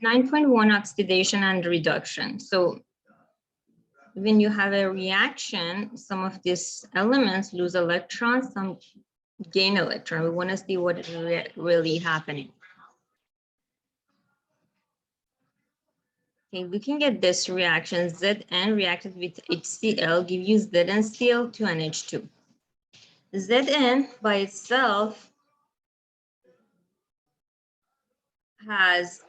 9.1 oxidation and reduction. So when you have a reaction, some of these elements lose electrons, some gain electron. We want to see what is really happening. Okay, looking at this reaction, Zn reacted with HCl give you ZnCl2 and H2. Zn by itself has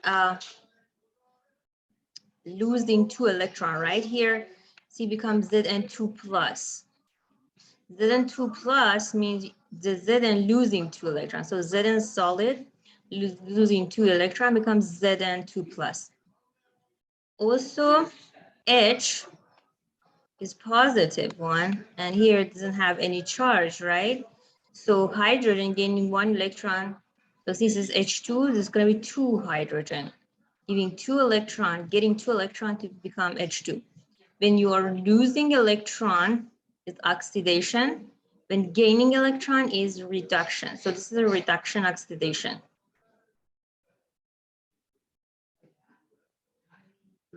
losing 2 electron right here. C becomes Zn2 plus. Zn2 plus means the Zn losing 2 electrons. So Zn solid losing 2 electron becomes Zn2 plus. Also, H is positive 1, and here it doesn't have any charge, right? So hydrogen gaining 1 electron. So since it's H2, there's going to be 2 hydrogen, giving 2 electron, getting 2 electron to become H2. When you are losing electron, it's oxidation. When gaining electron is reduction. So this is a reduction oxidation.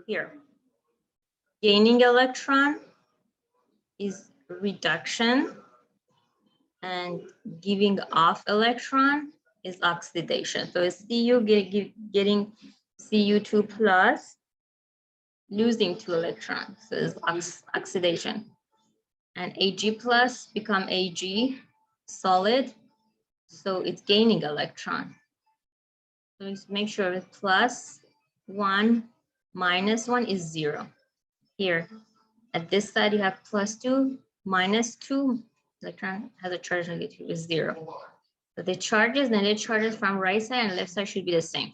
Here, gaining electron is reduction, and giving off electron is oxidation. So it's Cu getting Cu2 plus, losing 2 electrons, so it's oxidation. And Ag plus become Ag solid, so it's gaining electron. So let's make sure plus 1 minus 1 is 0. Here, at this side you have plus 2 minus 2. Electron has a charge negative is 0. So the charges, negative charges from right side and left side should be the same.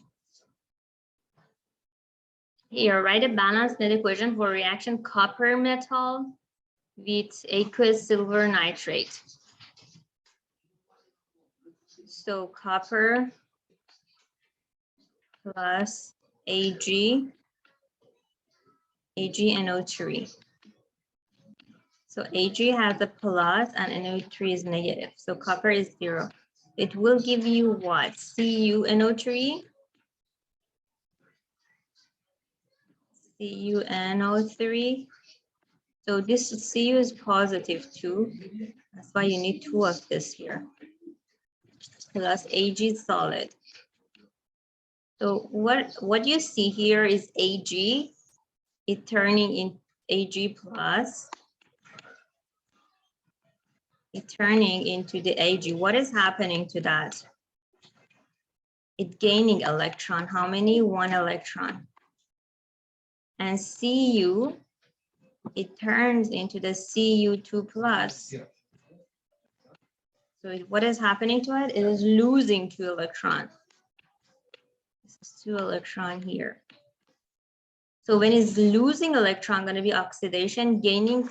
Here, write a balanced net equation for reaction copper metal with aqueous silver nitrate. So copper plus AgNO3. So Ag has a plus and NO3 is negative. So copper is 0. It will give you what? CuNO3. CuNO3. So this Cu is positive 2. That's why you need 2 of this here. Plus Ag solid. So what you see here is Ag. It turning in Ag plus. It turning into the Ag. What is happening to that? It gaining electron. How many? 1 electron. And Cu, it turns into the Cu2 plus. So what is happening to it? It is losing 2 electrons. This is 2 electron here. So when it's losing electron, going to be oxidation. Gaining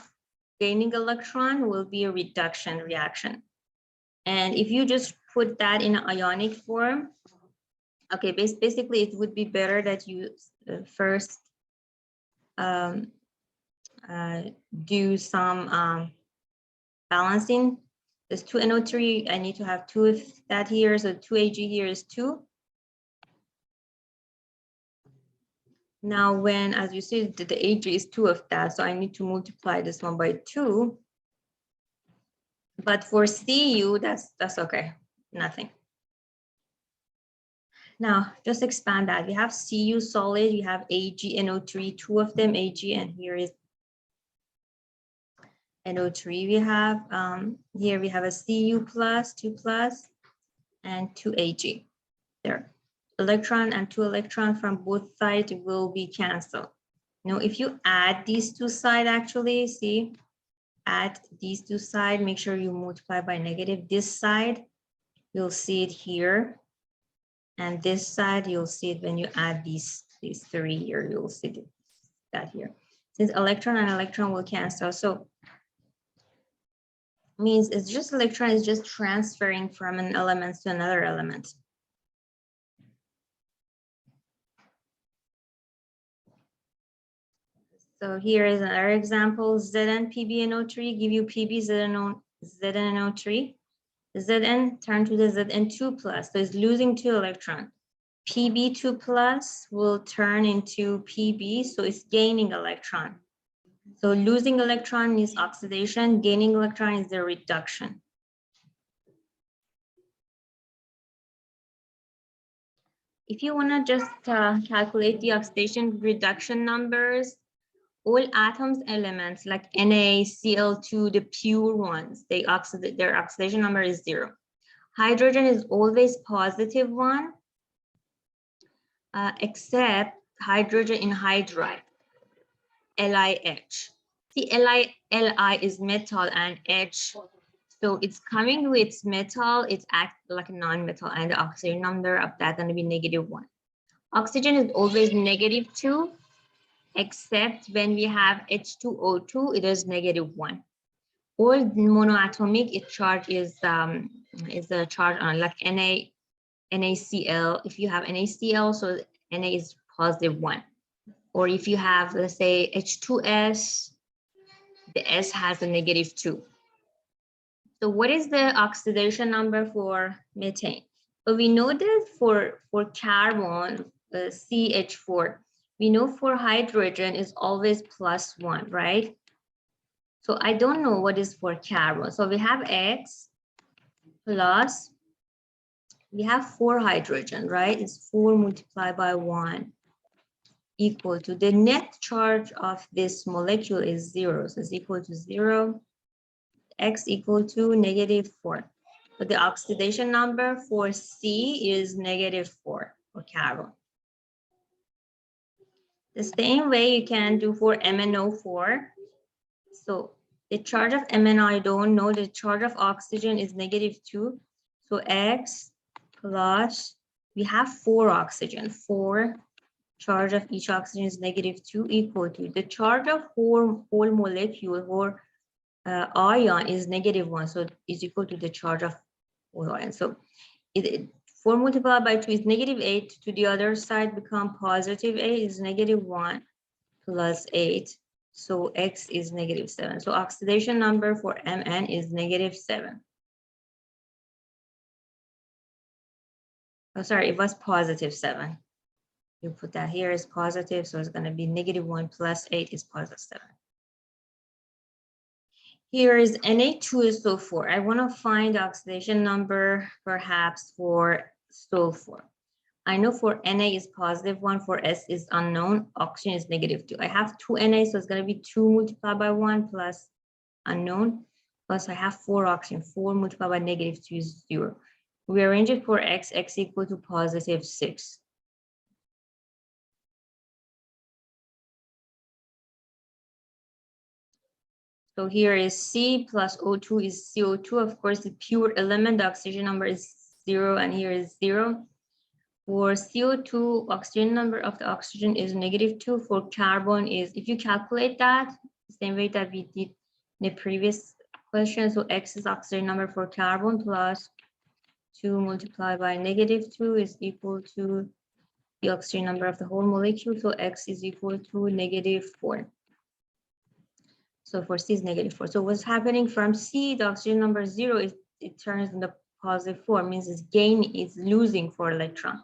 electron will be a reduction reaction. And if you just put that in an ionic form, okay, basically it would be better that you first do some balancing. There's 2 NO3, I need to have 2 of that here, so 2 Ag here is 2. Now when, as you see, the Ag is 2 of that, so I need to multiply this one by 2. But for Cu, that's okay, nothing. Now, just expand that. We have Cu solid, we have AgNO3, 2 of them, Ag, and here is NO3. We have, here we have a Cu plus, 2 plus, and 2 Ag. There. Electron and 2 electron from both sides will be canceled. Now, if you add these 2 sides, actually, see, add these 2 sides, make sure you multiply by negative. This side, you'll see it here. And this side, you'll see it when you add these 3 here, you'll see that here. Since electron and electron will cancel, so means it's just electron is just transferring from an element to another element. So here is another example. Zn PbNO3 give you Pb ZnNO3. Zn turn to the Zn2 plus, so it's losing 2 electrons. Pb2 plus will turn into Pb, so it's gaining electron. So losing electron is oxidation, gaining electron is the reduction. If you want to just calculate the oxidation reduction numbers, all atoms elements like NaCl2, the pure ones, their oxidation number is 0. Hydrogen is always positive 1, except hydrogen in hydride, LiH. See, Li is metal and H, so it's coming with metal, it's act like a non-metal, and the oxidation number of that going to be -1. Oxygen is always -2, except when we have H2O2, it is -1. All monoatomic, its charge is a charge on like NaCl. If you have NaCl, so Na is +1. Or if you have, let's say, H2S, the S has a -2. So what is the oxidation number for methane? So we know that for carbon, CH4, we know for hydrogen is always +1, right? So I don't know what is for carbon. So we have X plus, we have 4 hydrogen, right? It's 4 multiplied by 1 equal to the net charge of this molecule is 0. So it's equal to 0. X equal to -4. But the oxidation number for C is -4 for carbon. The same way you can do for MnO4. So the charge of MnO, I don't know. The charge of oxygen is -2. So X plus, we have 4 oxygen. 4 charge of each oxygen is -2 equal to the charge of whole molecule or ion is -1, so it's equal to the charge of whole ion. So 4 multiplied by 2 is -8. To the other side become +8 is -1 plus 8. So X is -7. So oxidation number for Mn is -7. Oh, sorry, it was +7. You put that here is positive, so it's going to be -1 plus 8 is +7. Here is Na2SO4. I want to find the oxidation number perhaps for sulfur. I know for Na is +1, for S is unknown, oxygen is -2. I have 2 Na, so it's going to be 2 multiplied by 1 plus unknown, plus I have 4 oxygen, 4 multiplied by -2 is 0. We arrange it for X equal to +6. So here is C plus O2 is CO2. Of course, the pure element, the oxygen number is 0, and here is 0. For CO2, oxygen number of the oxygen is -2. For carbon is, if you calculate that, the same way that we did in the previous question, so X is oxygen number for carbon plus 2 multiplied by -2 is equal to the oxygen number of the whole molecule. So X is equal to -4. So for C is -4. So what's happening from C, the oxygen number 0 is it turns in the +4, means it's it's losing 4 electron.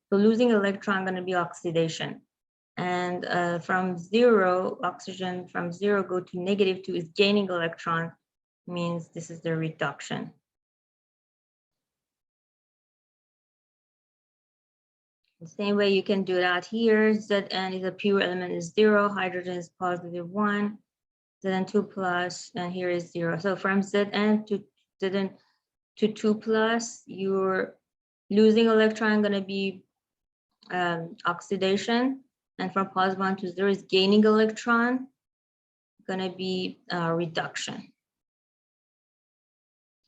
So losing electron going to be oxidation. And from 0, oxygen from 0 go to -2 is gaining electron, means this is the reduction. The same way you can do that here. Zn is a pure element is 0, hydrogen is +1. Zn 2 plus, and here is 0. So from Zn to Zn to 2 plus, you're losing electron going to be oxidation, and from +1 to 0 is gaining electron, going to be reduction,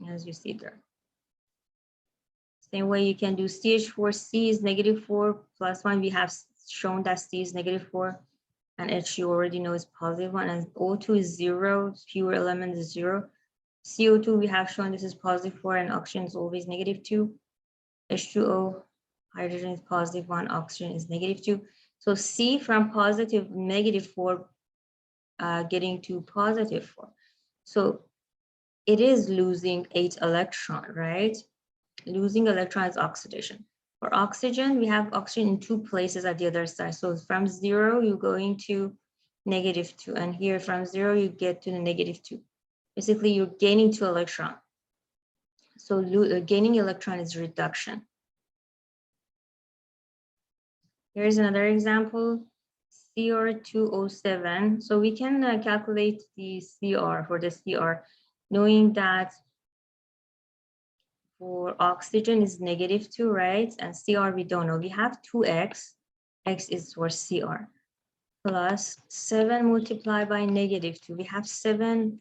as you see there. Same way you can do CH4, C is -4 plus 1. We have shown that C is -4. And H you already know is +1, and O2 is 0, pure element is 0. CO2 we have shown this is +4, and oxygen is always -2. H2O, hydrogen is +1, oxygen is -2. So C from positive -4 getting to +4. So it is losing 8 electron, right? Losing electron is oxidation. For oxygen, we have oxygen in two places at the other side. So from 0, you go into -2. And here from 0, you get to the -2. Basically, you're gaining 2 electrons. So gaining electron is reduction. Here's another example, CR207. So we can calculate the CR for the CR, knowing that for oxygen is -2, right? And CR we don't know. We have 2x, x is for CR, plus 7 multiplied by -2. We have 7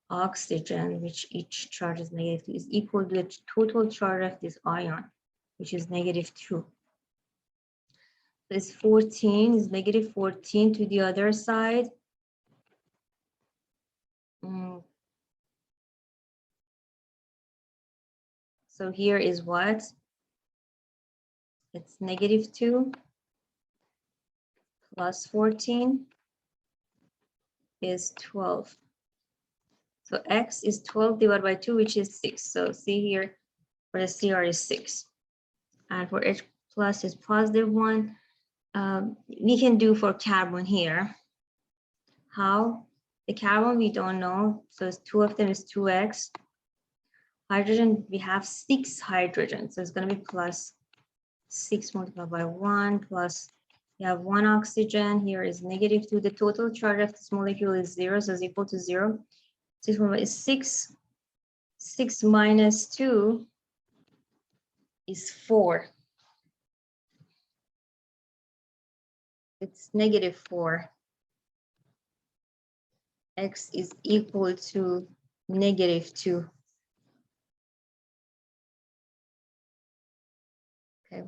oxygen, which each charge is -2, is equal to the total charge of this ion, which is -2. This 14 is -14 to the other side. So here is what? It's -2 plus 14 is 12. So x is 12 divided by 2, which is 6. So see here, for the CR is 6. And for H plus is +1. We can do for carbon here. How? The carbon we don't know. So it's 2 of them is 2x. Hydrogen, we have 6 hydrogen. So it's going to be plus 6 multiplied by 1 plus, we have 1 oxygen. Here is -2. The total charge of this molecule is 0, so it's equal to 0. 6 is 6. 6 minus 2 is 4. It's -4. X is equal to -2. Okay.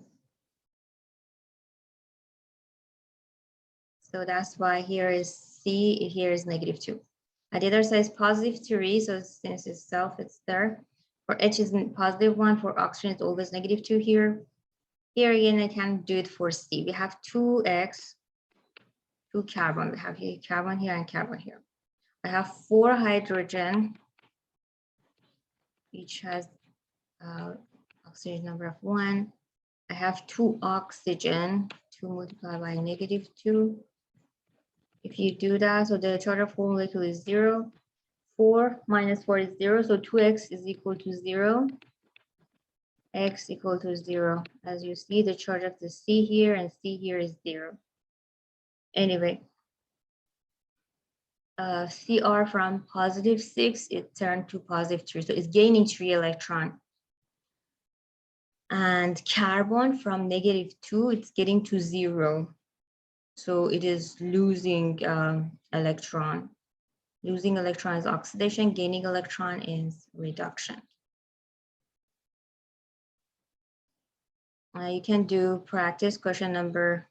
So that's why here is C, here is -2. At the other side is +3, so since itself it's there. For H is +1, for oxygen it's always -2 here. Here again, I can do it for C. We have 2x, 2 carbon. We have here carbon here and carbon here. I have 4 hydrogen, each has oxygen number of 1. I have 2 oxygen, 2 multiplied by -2. If you do that, so the charge of whole molecule is 0. 4 minus 4 is 0, so 2x is equal to 0. X equal to 0. As you see, the charge of the C here and C here is 0. Anyway, CR from +6, it turned to +3, so it's gaining 3 electrons. And carbon from -2, it's getting to 0. So it is losing electron. Losing electron is oxidation, gaining electron is reduction. You can do practice question number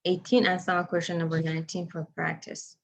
18 and some question number 19 for practice.